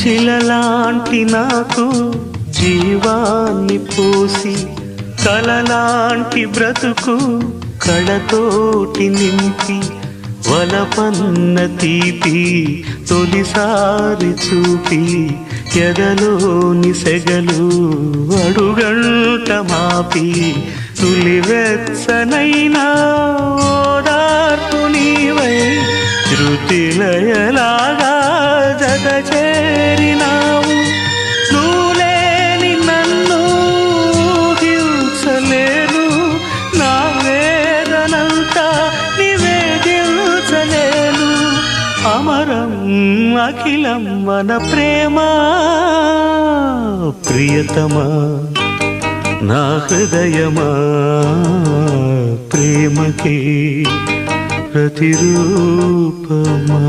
శిలలాంటి నాకు జీవాన్ని పోసి కలలాంటి బ్రతుకు కళతోటి నింపి వలపన్న తీపి తొలిసారి చూపి ఎదలోని సెగలు అడుగంట మాపి తులివెచ్చనైనా ఓదార్పు నీవై శృతిలయలాగా జత చేరినావు. నువ్వులేని నన్ను హింసలేను, నా వేదనంతా నివేదించలేను. అమరం అఖిలం మన ప్రేమ ప్రియతమా నా హృదయమా ప్రేమకి ప్రతిరూపమా.